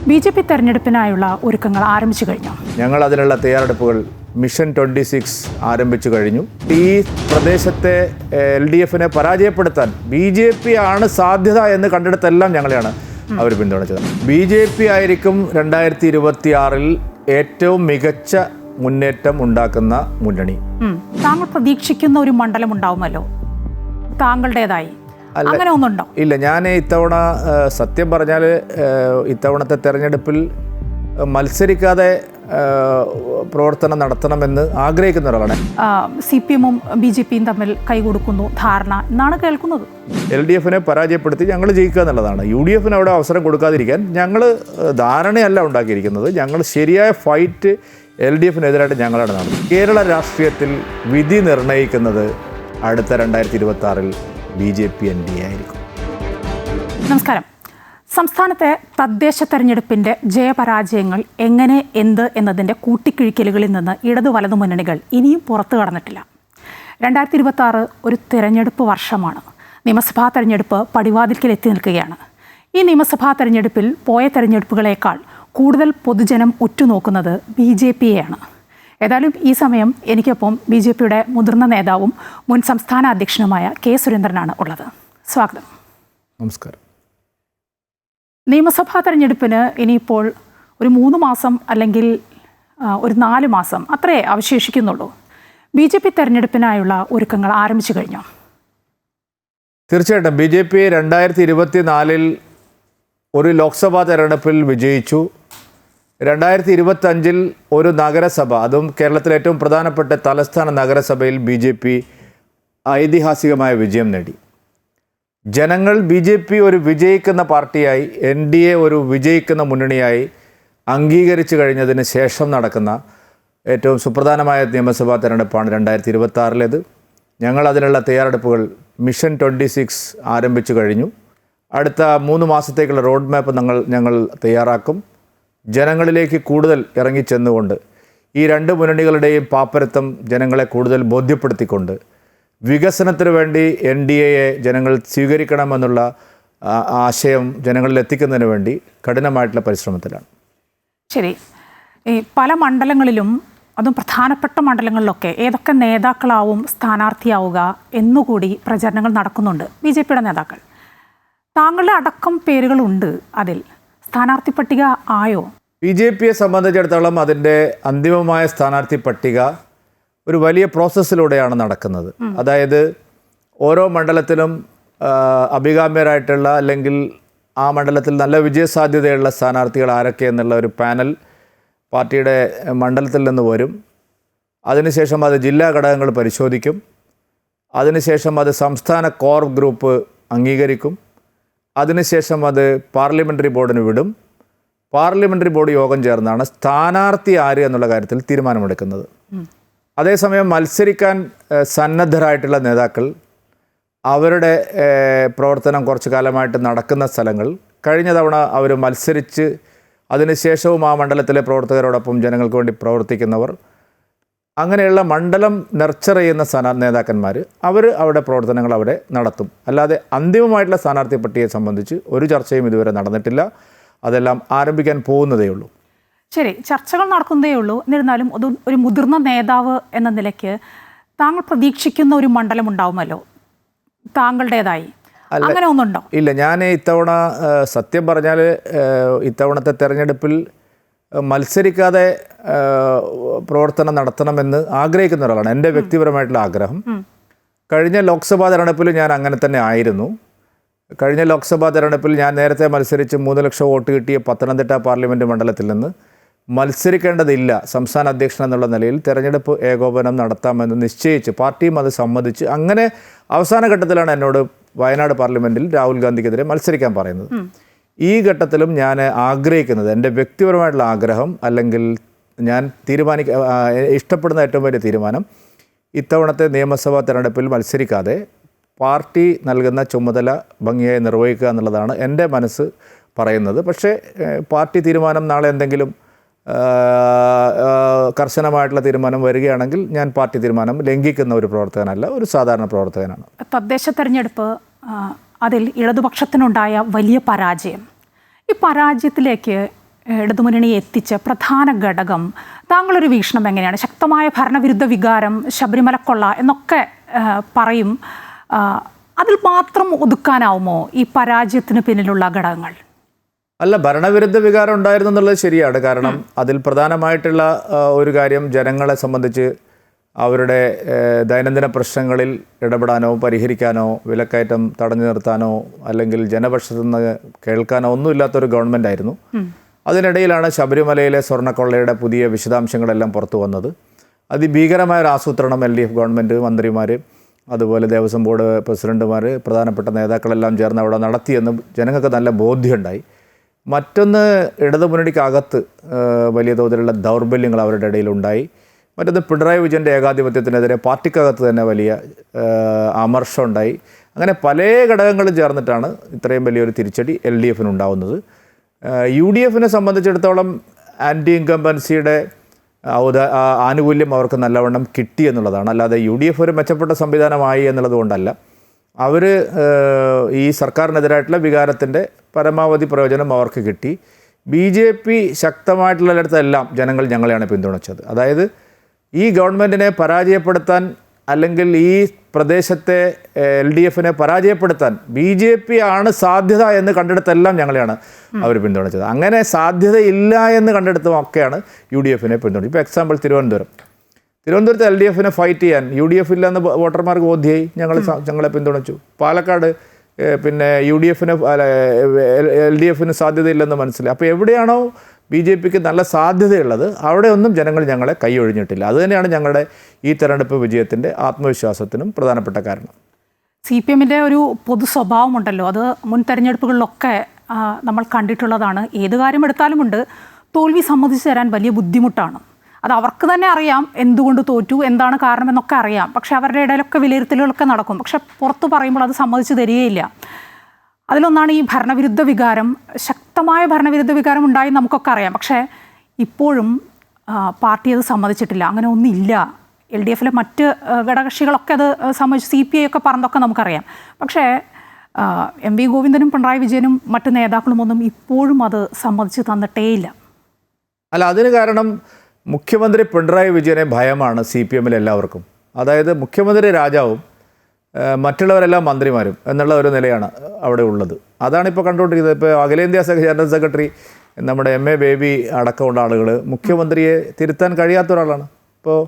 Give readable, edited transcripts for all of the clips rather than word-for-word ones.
BJP തെരഞ്ഞെടുപ്പിനായുള്ള ഒരുക്കങ്ങൾ ആരംഭിച്ചു കഴിഞ്ഞു. ഞങ്ങൾ അതിനുള്ള തയ്യാറെടുപ്പുകൾ മിഷൻ 26 ആരംഭിച്ചു കഴിഞ്ഞു. ഈ പ്രദേശത്തെ LDFനെ പരാജയപ്പെടുത്താൻ BJP ആണ് സാധ്യത എന്ന് കണ്ടെടുത്തെല്ലാം ഞങ്ങളെയാണ് അവർ പിന്തുണച്ചത്. BJP ആയിരിക്കും 2026 ഏറ്റവും മികച്ച മുന്നേറ്റം ഉണ്ടാക്കുന്ന മുന്നണി. താങ്കൾ പ്രതീക്ഷിക്കുന്ന ഒരു മണ്ഡലം ഉണ്ടാവുമല്ലോ താങ്കളുടേതായി, അങ്ങനെ ഒന്നുണ്ടോ? ഇല്ല, ഞാൻ ഇത്തവണ സത്യം പറഞ്ഞാൽ ഇത്തവണത്തെ തെരഞ്ഞെടുപ്പിൽ മത്സരിക്കാതെ പ്രവർത്തനം നടത്തണമെന്ന് ആഗ്രഹിക്കുന്ന ഒരാളാണ്. CPM-ഉം BJP-യും തമ്മിൽ കൈകൊടുക്കുന്നു ധാരണ എന്നാണ് കേൾക്കുന്നത്. LDFനെ പരാജയപ്പെടുത്തി ഞങ്ങൾ ജയിക്കുക എന്നുള്ളതാണ്. UDFന് അവിടെ അവസരം കൊടുക്കാതിരിക്കാൻ ഞങ്ങൾ ധാരണയല്ല ഉണ്ടാക്കിയിരിക്കുന്നത്. ഞങ്ങൾ ശരിയായ ഫൈറ്റ് LDFനെതിരായിട്ട് ഞങ്ങളാണ് നടന്നത്. കേരള രാഷ്ട്രീയത്തിൽ വിധി നിർണ്ണയിക്കുന്നത് അടുത്ത 2026 BJP NDA ആയിരിക്കും. നമസ്കാരം. സംസ്ഥാനത്തെ തദ്ദേശ തെരഞ്ഞെടുപ്പിൻ്റെ ജയപരാജയങ്ങൾ എങ്ങനെ എന്ത് എന്നതിൻ്റെ കൂട്ടിക്കിഴിക്കലുകളിൽ നിന്ന് ഇടതു വലതു മുന്നണികൾ ഇനിയും പുറത്തു കടന്നിട്ടില്ല. 2026 ഒരു തെരഞ്ഞെടുപ്പ് വർഷമാണ്. നിയമസഭാ തെരഞ്ഞെടുപ്പ് പടിവാതിൽക്കൽ എത്തി നിൽക്കുകയാണ്. ഈ നിയമസഭാ തെരഞ്ഞെടുപ്പിൽ പോയ തെരഞ്ഞെടുപ്പുകളേക്കാൾ കൂടുതൽ പൊതുജനം ഉറ്റുനോക്കുന്നത് BJP-യെയാണ്. ഏതായാലും ഈ സമയം എനിക്കൊപ്പം BJP-യുടെ മുതിർന്ന നേതാവും മുൻ സംസ്ഥാന അധ്യക്ഷനുമായ K. സുരേന്ദ്രനാണ് ഉള്ളത്. സ്വാഗതം. നമസ്കാരം. നിയമസഭാ തെരഞ്ഞെടുപ്പിന് ഇനിയിപ്പോൾ ഒരു 3 മാസം അല്ലെങ്കിൽ ഒരു 4 മാസം അത്രേ അവശേഷിക്കുന്നുള്ളൂ. BJP തെരഞ്ഞെടുപ്പിനായുള്ള ഒരുക്കങ്ങൾ ആരംഭിച്ചു കഴിഞ്ഞു. തീർച്ചയായിട്ടും BJP 2024 ഒരു ലോക്സഭാ തെരഞ്ഞെടുപ്പിൽ വിജയിച്ചു. 2025 ഒരു നഗരസഭ, അതും കേരളത്തിലെ ഏറ്റവും പ്രധാനപ്പെട്ട തലസ്ഥാന നഗരസഭയിൽ BJP ഐതിഹാസികമായ വിജയം നേടി. ജനങ്ങൾ BJP ഒരു വിജയിക്കുന്ന പാർട്ടിയായി, NDA ഒരു വിജയിക്കുന്ന മുന്നണിയായി അംഗീകരിച്ചു കഴിഞ്ഞതിന് ശേഷം നടക്കുന്ന ഏറ്റവും സുപ്രധാനമായ നിയമസഭാ തെരഞ്ഞെടുപ്പാണ് 2026. ഞങ്ങൾ അതിനുള്ള തയ്യാറെടുപ്പുകൾ മിഷൻ 26 ആരംഭിച്ചു കഴിഞ്ഞു. അടുത്ത 3 മാസത്തേക്കുള്ള റോഡ് മാപ്പ് ഞങ്ങൾ തയ്യാറാക്കും. ജനങ്ങളിലേക്ക് കൂടുതൽ ഇറങ്ങിച്ചെന്നുകൊണ്ട് ഈ രണ്ട് മുന്നണികളുടെയും പാപ്പരത്വം ജനങ്ങളെ കൂടുതൽ ബോധ്യപ്പെടുത്തിക്കൊണ്ട് വികസനത്തിന് വേണ്ടി NDAയെ ജനങ്ങൾ സ്വീകരിക്കണമെന്നുള്ള ആശയം ജനങ്ങളിൽ എത്തിക്കുന്നതിന് വേണ്ടി കഠിനമായിട്ടുള്ള പരിശ്രമത്തിലാണ്. ശരി. ഈ പല മണ്ഡലങ്ങളിലും, അതും പ്രധാനപ്പെട്ട മണ്ഡലങ്ങളിലൊക്കെ ഏതൊക്കെ നേതാക്കളാവും സ്ഥാനാർത്ഥിയാവുക എന്നുകൂടി പ്രചരണങ്ങൾ നടക്കുന്നുണ്ട്. BJP-യുടെ നേതാക്കൾ, താങ്കളുടെ അടക്കം പേരുകളുണ്ട് അതിൽ. സ്ഥാനാർത്ഥി പട്ടിക ആയോ? BJP-യെ സംബന്ധിച്ചിടത്തോളം അതിൻ്റെ അന്തിമമായ സ്ഥാനാർത്ഥി പട്ടിക ഒരു വലിയ പ്രോസസ്സിലൂടെയാണ് നടക്കുന്നത്. അതായത് ഓരോ മണ്ഡലത്തിലും അഭികാമ്യരായിട്ടുള്ള അല്ലെങ്കിൽ ആ മണ്ഡലത്തിൽ നല്ല വിജയസാധ്യതയുള്ള സ്ഥാനാർത്ഥികൾ ആരൊക്കെ എന്നുള്ള ഒരു പാനൽ പാർട്ടിയുടെ മണ്ഡലത്തിൽ നിന്ന് വരും. അതിനുശേഷം അത് ജില്ലാ ഘടകങ്ങൾ പരിശോധിക്കും. അതിനുശേഷം അത് സംസ്ഥാന കോർ ഗ്രൂപ്പ് അംഗീകരിക്കും. അതിനുശേഷം അത് പാർലമെൻ്ററി ബോർഡിന് വിടും. പാർലമെൻ്ററി ബോർഡ് യോഗം ചേർന്നാണ് സ്ഥാനാർത്ഥി ആര് എന്നുള്ള കാര്യത്തിൽ തീരുമാനമെടുക്കുന്നത്. അതേസമയം മത്സരിക്കാൻ സന്നദ്ധരായിട്ടുള്ള നേതാക്കൾ അവരുടെ പ്രവർത്തനം കുറച്ചു കാലമായിട്ട് നടക്കുന്ന സ്ഥലങ്ങൾ, കഴിഞ്ഞ തവണ അവർ മത്സരിച്ച് അതിനുശേഷവും ആ മണ്ഡലത്തിലെ പ്രവർത്തകരോടൊപ്പം ജനങ്ങൾക്ക് വേണ്ടി പ്രവർത്തിക്കുന്നവർ, അങ്ങനെയുള്ള മണ്ഡലം നർച്ചർ ചെയ്യുന്ന നേതാക്കന്മാർ അവർ അവിടെ പ്രവർത്തനങ്ങൾ അവിടെ നടത്തും. അല്ലാതെ അന്തിമമായിട്ടുള്ള സ്ഥാനാർത്ഥി പട്ടികയെ സംബന്ധിച്ച് ഒരു ചർച്ചയും ഇതുവരെ നടന്നിട്ടില്ല. അതെല്ലാം ആരംഭിക്കാൻ പോകുന്നതേ ഉള്ളൂ. ശരി, ചർച്ചകൾ നടക്കുന്നതേ ഉള്ളൂ. എന്നിരുന്നാലും ഒരു മുതിർന്ന നേതാവ് എന്ന നിലയ്ക്ക് താങ്കൾ പ്രതീക്ഷിക്കുന്ന ഒരു മണ്ഡലം ഉണ്ടാവുമല്ലോ താങ്കളുടേതായി, അങ്ങനെ ഒന്നുണ്ടോ? ഇല്ല, ഞാൻ ഇത്തവണ സത്യം പറഞ്ഞാൽ ഇത്തവണത്തെ തെരഞ്ഞെടുപ്പിൽ മത്സരിക്കാതെ പ്രവർത്തനം നടത്തണമെന്ന് ആഗ്രഹിക്കുന്ന ഒരാളാണ്. എൻ്റെ വ്യക്തിപരമായിട്ടുള്ള ആഗ്രഹം. കഴിഞ്ഞ ലോക്സഭാ തെരഞ്ഞെടുപ്പിൽ ഞാൻ അങ്ങനെ തന്നെ ആയിരുന്നു. കഴിഞ്ഞ ലോക്സഭാ തെരഞ്ഞെടുപ്പിൽ ഞാൻ നേരത്തെ മത്സരിച്ച് 3 ലക്ഷം വോട്ട് കിട്ടിയ പത്തനംതിട്ട പാർലമെൻറ്റ് മണ്ഡലത്തിൽ നിന്ന് മത്സരിക്കേണ്ടതില്ല, സംസ്ഥാന അധ്യക്ഷൻ എന്നുള്ള നിലയിൽ തെരഞ്ഞെടുപ്പ് ഏകോപനം നടത്താമെന്ന് നിശ്ചയിച്ച് പാർട്ടിയും അത് സമ്മതിച്ച്, അങ്ങനെ അവസാന ഘട്ടത്തിലാണ് എന്നോട് വയനാട് പാർലമെൻറ്റിൽ രാഹുൽ ഗാന്ധിക്കെതിരെ മത്സരിക്കാൻ പറയുന്നത്. ഈ ഘട്ടത്തിലും ഞാൻ ആഗ്രഹിക്കുന്നത്, എൻ്റെ വ്യക്തിപരമായിട്ടുള്ള ആഗ്രഹം അല്ലെങ്കിൽ ഞാൻ ഇഷ്ടപ്പെടുന്ന ഏറ്റവും വലിയ തീരുമാനം, ഇത്തവണത്തെ നിയമസഭാ തെരഞ്ഞെടുപ്പിൽ മത്സരിക്കാതെ പാർട്ടി നൽകുന്ന ചുമതല ഭംഗിയായി നിർവഹിക്കുക എന്നുള്ളതാണ് എൻ്റെ മനസ്സ് പറയുന്നത്. പക്ഷേ പാർട്ടി തീരുമാനം നാളെ എന്തെങ്കിലും കർശനമായിട്ടുള്ള തീരുമാനം വരികയാണെങ്കിൽ ഞാൻ പാർട്ടി തീരുമാനം ലംഘിക്കുന്ന ഒരു പ്രവർത്തകനല്ല, ഒരു സാധാരണ പ്രവർത്തകനാണ്. തദ്ദേശ തെരഞ്ഞെടുപ്പ് അതിൽ ഇടതുപക്ഷത്തിനുണ്ടായ വലിയ പരാജയം, ഈ പരാജയത്തിലേക്ക് ഇടതുമുന്നണിയെ എത്തിച്ച പ്രധാന ഘടകം താങ്കളൊരു വീക്ഷണം എങ്ങനെയാണ്? ശക്തമായ ഭരണവിരുദ്ധ വികാരം, ശബരിമലക്കൊള്ള എന്നൊക്കെ പറയും. അതിൽ മാത്രം ഒതുക്കാനാവുമോ ഈ പരാജയത്തിന് പിന്നിലുള്ള ഘടകങ്ങൾ? അല്ല, ഭരണവിരുദ്ധ വികാരം ഉണ്ടായിരുന്നു എന്നുള്ളത് ശരിയാണ്. കാരണം അതിൽ പ്രധാനമായിട്ടുള്ള ഒരു കാര്യം, ജനങ്ങളെ സംബന്ധിച്ച് അവരുടെ ദൈനംദിന പ്രശ്നങ്ങളിൽ ഇടപെടാനോ പരിഹരിക്കാനോ വിലക്കയറ്റം തടഞ്ഞു നിർത്താനോ അല്ലെങ്കിൽ ജനപക്ഷത്തു നിന്ന് കേൾക്കാനോ ഒന്നുമില്ലാത്തൊരു ഗവൺമെൻറ് ആയിരുന്നു. അതിനിടയിലാണ് ശബരിമലയിലെ സ്വർണ്ണക്കൊള്ളയുടെ പുതിയ വിശദാംശങ്ങളെല്ലാം പുറത്തു വന്നത്. അതിഭീകരമായ ഒരു ആസൂത്രണം LDF ഗവൺമെൻറ്, മന്ത്രിമാർ, അതുപോലെ ദേവസ്വം ബോർഡ് പ്രസിഡന്റുമാർ, പ്രധാനപ്പെട്ട നേതാക്കളെല്ലാം ചേർന്ന് അവിടെ നടത്തിയെന്ന് ജനങ്ങൾക്ക് നല്ല ബോധ്യമുണ്ടായി. മറ്റൊന്ന്, ഇടതുമുന്നണിക്കകത്ത് വലിയ തോതിലുള്ള ദൗർബല്യങ്ങൾ അവരുടെ ഇടയിലുണ്ടായി. മറ്റൊന്ന്, പിണറായി വിജയൻ്റെ ഏകാധിപത്യത്തിനെതിരെ പാർട്ടിക്കകത്ത് തന്നെ വലിയ അമർഷം ഉണ്ടായി. അങ്ങനെ പല ഘടകങ്ങളും ചേർന്നിട്ടാണ് ഇത്രയും വലിയൊരു തിരിച്ചടി LDFനുണ്ടാവുന്നത്. UDFനെ സംബന്ധിച്ചിടത്തോളം ആൻറ്റി ഇൻകംബൻസിയുടെ ആനുകൂല്യം അവർക്ക് നല്ലവണ്ണം കിട്ടി എന്നുള്ളതാണ്. അല്ലാതെ UDF ഒരു മെച്ചപ്പെട്ട സംവിധാനമായി എന്നുള്ളത് കൊണ്ടല്ല. അവർ ഈ സർക്കാരിനെതിരായിട്ടുള്ള വികാരത്തിൻ്റെ പരമാവധി പ്രയോജനം അവർക്ക് കിട്ടി. BJP ശക്തമായിട്ടുള്ളിടത്തെല്ലാം ജനങ്ങൾ ഞങ്ങളെയാണ് പിന്തുണച്ചത്. അതായത് ഈ ഗവൺമെൻറ്റിനെ പരാജയപ്പെടുത്താൻ അല്ലെങ്കിൽ ഈ പ്രദേശത്തെ LDFനെ പരാജയപ്പെടുത്താൻ BJP ആണ് സാധ്യത എന്ന് കണ്ടെടുത്തെല്ലാം ഞങ്ങളെയാണ് അവർ പിന്തുണച്ചത്. അങ്ങനെ സാധ്യതയില്ല എന്ന് കണ്ടെടുത്തും ഒക്കെയാണ് UDFനെ പിന്തുണച്ചത്. ഇപ്പോൾ എക്സാമ്പിൾ തിരുവനന്തപുരത്ത് LDFനെ ഫൈറ്റ് ചെയ്യാൻ UDF ഇല്ലെന്ന് വോട്ടർമാർക്ക് ബോധ്യമായി, ഞങ്ങളെ പിന്തുണച്ചു. പാലക്കാട് പിന്നെ LDFന് സാധ്യതയില്ലെന്ന് മനസ്സിലായി. അപ്പോൾ എവിടെയാണോ BJPക്ക് നല്ല സാധ്യതയുള്ളത് അവിടെയൊന്നും ജനങ്ങൾ ഞങ്ങളെ കൈയൊഴിഞ്ഞിട്ടില്ല. അതുതന്നെയാണ് ഞങ്ങളുടെ ഈ തെരഞ്ഞെടുപ്പ് വിജയത്തിൻ്റെ ആത്മവിശ്വാസത്തിനും പ്രധാനപ്പെട്ട കാരണം. CPMൻ്റെ ഒരു പൊതു സ്വഭാവമുണ്ടല്ലോ, അത് മുൻ തെരഞ്ഞെടുപ്പുകളിലൊക്കെ നമ്മൾ കണ്ടിട്ടുള്ളതാണ്. ഏത് കാര്യം എടുത്താലുമുണ്ട്, തോൽവി സമ്മതിച്ചു തരാൻ വലിയ ബുദ്ധിമുട്ടാണ്. അത് അവർക്ക് തന്നെ അറിയാം എന്തുകൊണ്ട് തോറ്റു, എന്താണ് കാരണം എന്നൊക്കെ അറിയാം. പക്ഷേ അവരുടെ ഇടയിലൊക്കെ വിലയിരുത്തലുകളൊക്കെ നടക്കും. പക്ഷെ പുറത്ത് പറയുമ്പോൾ അത് സമ്മതിച്ചു തരികയില്ല. അതിലൊന്നാണ് ഈ ഭരണവിരുദ്ധ വികാരം. ശക്തമായ ഭരണവിരുദ്ധ വികാരം ഉണ്ടായി നമുക്കൊക്കെ അറിയാം. പക്ഷേ ഇപ്പോഴും പാർട്ടി അത് സമ്മതിച്ചിട്ടില്ല. അങ്ങനെ ഒന്നില്ല. LDFലെ മറ്റ് ഘടകകക്ഷികളൊക്കെ അത് സമ്മതിച്ചു, CPI ഒക്കെ പറഞ്ഞതൊക്കെ നമുക്കറിയാം. പക്ഷേ MV ഗോവിന്ദനും പിണറായി വിജയനും മറ്റ് നേതാക്കളും ഒന്നും ഇപ്പോഴും അത് സമ്മതിച്ച് തന്നിട്ടേയില്ല. അല്ല, അതിന് കാരണം മുഖ്യമന്ത്രി പിണറായി വിജയനെ ഭയമാണ് CPMൽ എല്ലാവർക്കും. അതായത് മുഖ്യമന്ത്രി രാജാവും മറ്റുള്ളവരെല്ലാം മന്ത്രിമാരും എന്നുള്ള ഒരു നിലയാണ് അവിടെ ഉള്ളത്. അതാണിപ്പോൾ കണ്ടുകൊണ്ടിരിക്കുന്നത്. ഇപ്പോൾ അഖിലേന്ത്യാ ജനറൽ സെക്രട്ടറി നമ്മുടെ MA ബേബി അടക്കമുള്ള ആളുകൾ മുഖ്യമന്ത്രിയെ തിരുത്താൻ കഴിയാത്ത ഒരാളാണ്. ഇപ്പോൾ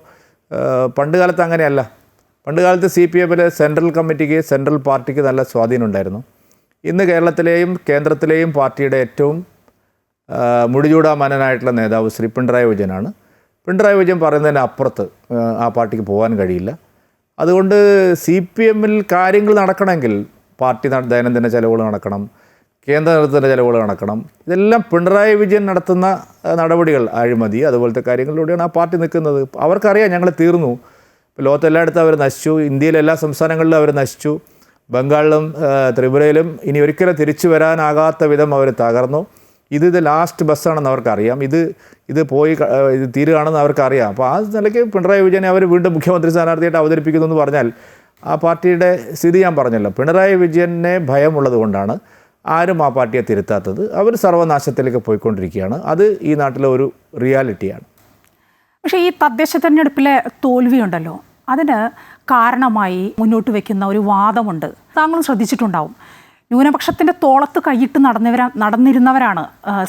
പണ്ട് കാലത്ത് അങ്ങനെയല്ല. പണ്ട് കാലത്ത് CPMലെ സെൻട്രൽ കമ്മിറ്റിക്ക്, സെൻട്രൽ പാർട്ടിക്ക് നല്ല സ്വാധീനം ഉണ്ടായിരുന്നു. ഇന്ന് കേരളത്തിലെയും കേന്ദ്രത്തിലെയും പാർട്ടിയുടെ ഏറ്റവും മുടിചൂടാമനനായിട്ടുള്ള നേതാവ് ശ്രീ പിണറായി വിജയനാണ്. പിണറായി വിജയൻ പറയുന്നതിന് അപ്പുറത്ത് ആ പാർട്ടിക്ക് പോകാൻ കഴിയില്ല. അതുകൊണ്ട് CPMൽ കാര്യങ്ങൾ നടക്കണമെങ്കിൽ പാർട്ടി ദൈനംദിന ചെലവുകൾ നടക്കണം, കേന്ദ്ര നേതൃത്വത്തിൻ്റെ ചെലവുകൾ നടക്കണം. ഇതെല്ലാം പിണറായി വിജയൻ നടത്തുന്ന നടപടികൾ, അഴിമതി അതുപോലത്തെ കാര്യങ്ങളിലൂടെയാണ് ആ പാർട്ടി നിൽക്കുന്നത്. അവർക്കറിയാം ഞങ്ങൾ തീർന്നു. ഇപ്പോൾ ലോകത്തെല്ലായിടത്തും അവർ നശിച്ചു, ഇന്ത്യയിലെ എല്ലാ സംസ്ഥാനങ്ങളിലും അവർ നശിച്ചു, ബംഗാളിലും ത്രിപുരയിലും ഇനി ഒരിക്കലും തിരിച്ചു വരാനാകാത്ത വിധം അവർ തകർന്നു. ഇത് ലാസ്റ്റ് ബസ്സാണെന്ന് അവർക്കറിയാം. ഇത് തീരുകയാണെന്ന് അവർക്കറിയാം. അപ്പോൾ ആ നിലയ്ക്ക് പിണറായി വിജയനെ അവർ വീണ്ടും മുഖ്യമന്ത്രി സ്ഥാനാർത്ഥിയായിട്ട് അവതരിപ്പിക്കുന്നു എന്ന് പറഞ്ഞാൽ ആ പാർട്ടിയുടെ സ്ഥിതി ഞാൻ പറഞ്ഞല്ലോ. പിണറായി വിജയനെ ഭയമുള്ളത് കൊണ്ടാണ് ആരും ആ പാർട്ടിയെ തിരുത്താത്തത്. അവർ സർവനാശത്തിലേക്ക് പോയിക്കൊണ്ടിരിക്കുകയാണ്. അത് ഈ നാട്ടിലെ ഒരു റിയാലിറ്റിയാണ്. പക്ഷേ ഈ തദ്ദേശ തെരഞ്ഞെടുപ്പിലെ തോൽവിയുണ്ടല്ലോ, അതിന് കാരണമായി മുന്നോട്ട് വയ്ക്കുന്ന ഒരു വാദമുണ്ട്. താങ്കളും ശ്രദ്ധിച്ചിട്ടുണ്ടാവും. ന്യൂനപക്ഷത്തിൻ്റെ തോളത്ത് കൈയിട്ട് നടന്നിരുന്നവരാണ്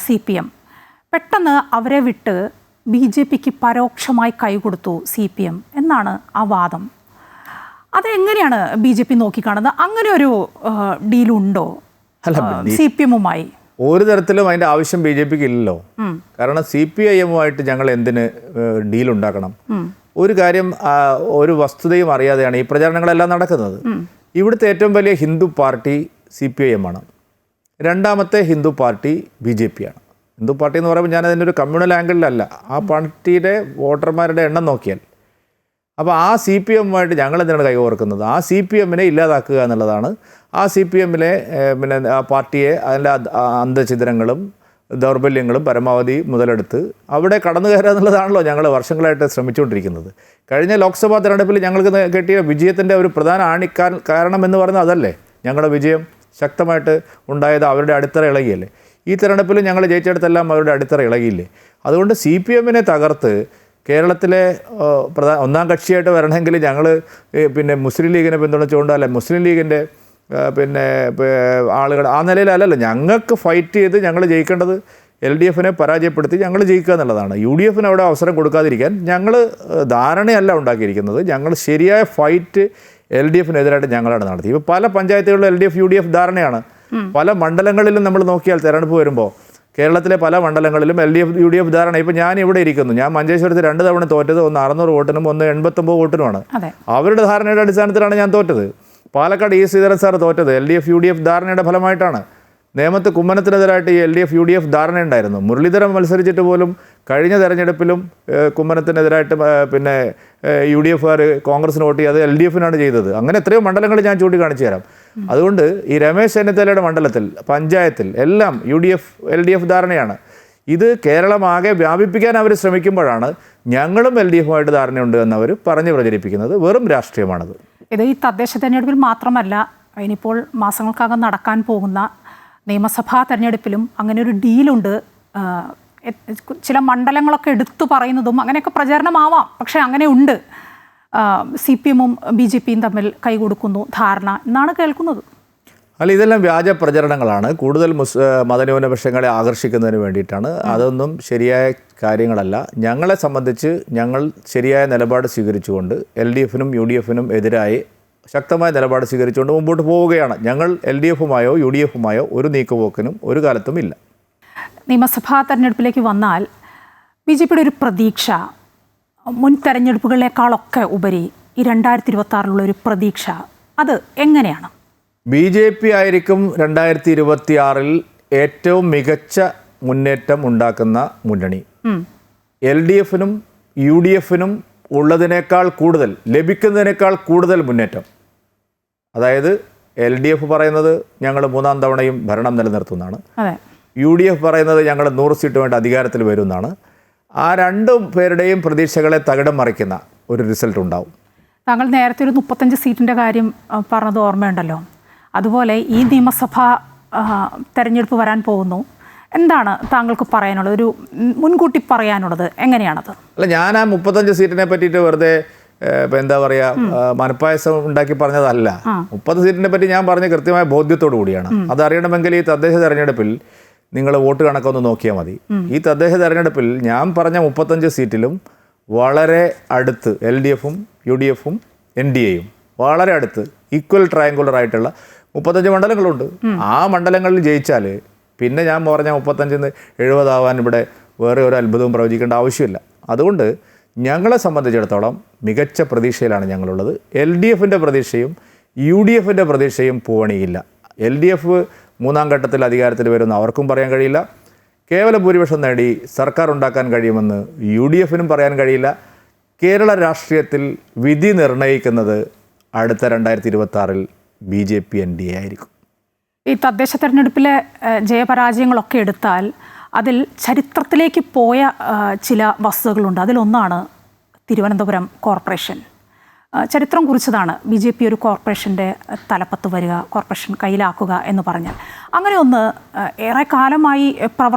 CPM. പെട്ടെന്ന് അവരെ വിട്ട് BJPക്ക് പരോക്ഷമായി കൈകൊടുത്തു CPM എന്നാണ് ആ വാദം. അതെങ്ങനെയാണ് BJP നോക്കിക്കാണുന്നത്? അങ്ങനെ ഒരു ഡീലുണ്ടോ CPMുമായി? ഒരു തരത്തിലും അതിൻ്റെ ആവശ്യം BJPക്ക് ഇല്ലല്ലോ. കാരണം CPIMുമായിട്ട് ഞങ്ങൾ എന്തിന് ഡീലുണ്ടാക്കണം? ഒരു കാര്യം, ഒരു വസ്തുതയും അറിയാതെയാണ് ഈ പ്രചാരണങ്ങളെല്ലാം നടക്കുന്നത്. ഇവിടുത്തെ ഏറ്റവും വലിയ ഹിന്ദു പാർട്ടി CPIM ആണ്. രണ്ടാമത്തെ ഹിന്ദു പാർട്ടി BJP ആണ്. ഹിന്ദു പാർട്ടി എന്ന് പറയുമ്പോൾ ഞാൻ അതിൻ്റെ ഒരു കമ്മ്യൂണൽ ആംഗിളിലല്ല, ആ പാർട്ടിയുടെ വോട്ടർമാരുടെ എണ്ണം നോക്കിയാൽ. അപ്പോൾ ആ CPMുമായിട്ട് ഞങ്ങൾ എന്തിനാണ് കൈകോർക്കുന്നത്? ആ CPMനെ ഇല്ലാതാക്കുക എന്നുള്ളതാണ്. ആ CPMലെ പിന്നെ ആ പാർട്ടിയെ അതിൻ്റെ അന്തഛിദ്രങ്ങളും ദൗർബല്യങ്ങളും പരമാവധി മുതലെടുത്ത് അവിടെ കടന്നു കയറുക എന്നുള്ളതാണല്ലോ ഞങ്ങൾ വർഷങ്ങളായിട്ട് ശ്രമിച്ചുകൊണ്ടിരിക്കുന്നത്. കഴിഞ്ഞ ലോക്സഭാ തെരഞ്ഞെടുപ്പിൽ ഞങ്ങൾക്ക് കിട്ടിയ വിജയത്തിൻ്റെ ഒരു പ്രധാന കാരണം എന്ന് പറയുന്നത് അതല്ലേ? ഞങ്ങളുടെ വിജയം ശക്തമായിട്ട് ഉണ്ടായത് അവരുടെ അടിത്തറ ഇളകിയല്ലേ. ഈ തെരഞ്ഞെടുപ്പിൽ ഞങ്ങൾ ജയിച്ചെടുത്തെല്ലാം അവരുടെ അടിത്തറ ഇളകിയില്ലേ. അതുകൊണ്ട് CPM തകർത്ത് കേരളത്തിലെ ഒന്നാം കക്ഷിയായിട്ട് വരണമെങ്കിൽ ഞങ്ങൾ പിന്നെ മുസ്ലിം ലീഗിനെ പിന്തുണച്ചുകൊണ്ട് അല്ല മുസ്ലിം ലീഗിൻ്റെ പിന്നെ ആളുകൾ ആ നിലയിലല്ലല്ലോ. ഞങ്ങൾക്ക് ഫൈറ്റ് ചെയ്ത് ഞങ്ങൾ ജയിക്കേണ്ടത് LDF പരാജയപ്പെടുത്തി ഞങ്ങൾ ജയിക്കുക എന്നുള്ളതാണ്. UDF അവിടെ അവസരം കൊടുക്കാതിരിക്കാൻ ഞങ്ങൾ ധാരണയല്ല ഉണ്ടാക്കിയിരിക്കുന്നത്. ഞങ്ങൾ ശരിയായ ഫൈറ്റ് LDF ഞങ്ങളാണ് നടത്തി. ഇപ്പോൾ പല പഞ്ചായത്തുകളിലും LDF UDF ധാരണയാണ്. പല മണ്ഡലങ്ങളിലും നമ്മൾ നോക്കിയാൽ തിരഞ്ഞെടുപ്പ് വരുമ്പോൾ കേരളത്തിലെ പല മണ്ഡലങ്ങളിലും LDF UDF ധാരണ. ഇപ്പോൾ ഞാൻ ഇവിടെ ഇരിക്കുന്നു, ഞാൻ മഞ്ചേശ്വരത്ത് 2 തവണ തോറ്റത്, ഒന്ന് 600 വോട്ടിനും ഒന്ന് 89 വോട്ടിനുമാണ്. അവരുടെ ധാരണയുടെ അടിസ്ഥാനത്തിലാണ് ഞാൻ തോറ്റത്. പാലക്കാട് ശ്രീധരൻ സാർ തോറ്റത് LDF UDF ധാരണയുടെ ഫലമായിട്ടാണ്. നേമത്ത് കുമ്മനത്തിനെതിരായിട്ട് ഈ LDF UDF ധാരണയുണ്ടായിരുന്നു. മുരളീധരൻ മത്സരിച്ചിട്ട് പോലും കഴിഞ്ഞ തെരഞ്ഞെടുപ്പിലും കുമ്മനത്തിനെതിരായിട്ട് പിന്നെ UDF കോൺഗ്രസിന് വോട്ട് ചെയ്ത് LDF ചെയ്തത്. അങ്ങനെ എത്രയോ മണ്ഡലങ്ങൾ ഞാൻ ചൂണ്ടിക്കാണിച്ചു തരാം. അതുകൊണ്ട് ഈ രമേശ് ചെന്നിത്തലയുടെ മണ്ഡലത്തിൽ പഞ്ചായത്തിൽ എല്ലാം UDF LDF ധാരണയാണ്. ഇത് കേരളമാകെ വ്യാപിപ്പിക്കാൻ അവർ ശ്രമിക്കുമ്പോഴാണ് ഞങ്ങളും LDF ധാരണയുണ്ട് എന്നവർ പറഞ്ഞ് പ്രചരിപ്പിക്കുന്നത്. വെറും രാഷ്ട്രീയമാണത്. ഇത് ഈ തദ്ദേശ തെരഞ്ഞെടുപ്പിൽ മാത്രമല്ല, ഇനിയിപ്പോൾ മാസങ്ങൾക്കകം നടക്കാൻ പോകുന്ന നിയമസഭാ തെരഞ്ഞെടുപ്പിലും അങ്ങനെ ഒരു ഡീലുണ്ട്. ചില മണ്ഡലങ്ങളൊക്കെ എടുത്തു പറയുന്നതും അങ്ങനെയൊക്കെ പ്രചാരണമാവാം. പക്ഷേ അങ്ങനെ ഉണ്ട്. CPM BJPയും തമ്മിൽ കൈകൊടുക്കുന്നു ധാരണ എന്നാണ് കേൾക്കുന്നത്. അല്ല, ഇതെല്ലാം വ്യാജ പ്രചരണങ്ങളാണ്. കൂടുതൽ മതന്യൂനപക്ഷങ്ങളെ ആകർഷിക്കുന്നതിന് വേണ്ടിയിട്ടാണ്. അതൊന്നും ശരിയായ കാര്യങ്ങളല്ല. ഞങ്ങളെ സംബന്ധിച്ച് ഞങ്ങൾ ശരിയായ നിലപാട് സ്വീകരിച്ചുകൊണ്ട് LDF UDF എതിരായി ശക്തമായ നിലപാട് സ്വീകരിച്ചുകൊണ്ട് മുമ്പോട്ട് പോവുകയാണ്. ഞങ്ങൾ LDF UDF ഒരു നീക്കുപോക്കിനും ഒരു കാലത്തും ഇല്ല. നിയമസഭാ തെരഞ്ഞെടുപ്പിലേക്ക് വന്നാൽ BJPയുടെ ഒരു പ്രതീക്ഷ മുൻ തെരഞ്ഞെടുപ്പുകളിലേക്കാളൊക്കെ ഉപരി ഈ 2026 ഒരു പ്രതീക്ഷ അത് എങ്ങനെയാണ്? BJP ആയിരിക്കും 2026 ഏറ്റവും മികച്ച മുന്നേറ്റം ഉണ്ടാക്കുന്ന മുന്നണി. LDF UDF ഉള്ളതിനേക്കാൾ കൂടുതൽ, ലഭിക്കുന്നതിനേക്കാൾ കൂടുതൽ മുന്നേറ്റം. അതായത് LDF പറയുന്നത് ഞങ്ങൾ 3ാം തവണയും ഭരണം നിലനിർത്തുന്നതാണ്. UDF പറയുന്നത് ഞങ്ങൾ 100 സീറ്റ് വേണ്ട അധികാരത്തിൽ വരുമെന്നാണ്. ആ രണ്ടും പേരുടെയും പ്രതീക്ഷകളെ തകിടം മറിക്കുന്ന ഒരു റിസൾട്ട് ഉണ്ടാവും. താങ്കൾ നേരത്തെ ഒരു 35 സീറ്റിൻ്റെ കാര്യം പറഞ്ഞത് ഓർമ്മയുണ്ടല്ലോ. അതുപോലെ ഈ നിയമസഭാ തെരഞ്ഞെടുപ്പ് വരാൻ പോകുന്നു. എന്താണ് താങ്കൾക്ക് പറയാനുള്ളത്, ഒരു മുൻകൂട്ടി പറയാനുള്ളത് എങ്ങനെയാണത്? അല്ല, ഞാൻ ആ 35 സീറ്റിനെ പറ്റിയിട്ട് വെറുതെ എന്താ പറയുക മനപ്പായസം ഉണ്ടാക്കി പറഞ്ഞതല്ല. 30 സീറ്റിനെ പറ്റി ഞാൻ പറഞ്ഞ കൃത്യമായ ബോധ്യത്തോടു കൂടിയാണ്. അതറിയണമെങ്കിൽ ഈ തദ്ദേശ തെരഞ്ഞെടുപ്പിൽ നിങ്ങൾ വോട്ട് കണക്കൊന്ന് നോക്കിയാൽ മതി. ഈ തദ്ദേശ തെരഞ്ഞെടുപ്പിൽ ഞാൻ പറഞ്ഞ 35 സീറ്റിലും വളരെ അടുത്ത് LDF UDF NDAയും വളരെ അടുത്ത് ഈക്വൽ ട്രയാങ്കുലർ ആയിട്ടുള്ള 35 മണ്ഡലങ്ങളുണ്ട്. ആ മണ്ഡലങ്ങളിൽ ജയിച്ചാൽ പിന്നെ ഞാൻ പറഞ്ഞ 35 70 ആവാൻ ഇവിടെ വേറെ ഒരു അത്ഭുതവും പ്രവചിക്കേണ്ട ആവശ്യമില്ല. അതുകൊണ്ട് ഞങ്ങളെ സംബന്ധിച്ചിടത്തോളം മികച്ച പ്രതീക്ഷയിലാണ് ഞങ്ങളുള്ളത്. LDF പ്രതീക്ഷയും UDF പ്രതീക്ഷയും പൂവണിയില്ല. LDF 3ാം ഘട്ടത്തിൽ അധികാരത്തിൽ വരുമെന്ന് അവർക്കും പറയാൻ കഴിയില്ല. കേവല ഭൂരിപക്ഷം നേടി സർക്കാർ ഉണ്ടാക്കാൻ കഴിയുമെന്ന് UDF പറയാൻ കഴിയില്ല. കേരള രാഷ്ട്രീയത്തിൽ വിധി നിർണ്ണയിക്കുന്നത് അടുത്ത 2026 BJP NDA ആയിരിക്കും. ഈ തദ്ദേശ തെരഞ്ഞെടുപ്പിലെ ജയപരാജയങ്ങളൊക്കെ എടുത്താൽ അതിൽ ചരിത്രത്തിലേക്ക് പോയ ചില വസ്തുതകളുണ്ട്. അതിലൊന്നാണ് തിരുവനന്തപുരം കോർപ്പറേഷൻ. ചരിത്രം കുറിച്ചതാണ് BJP ഒരു കോർപ്പറേഷൻ്റെ തലപ്പത്ത് വരിക, കോർപ്പറേഷൻ കയ്യിലാക്കുക എന്ന് പറഞ്ഞാൽ. അങ്ങനെ ഒന്ന് ഏറെ കാലമായി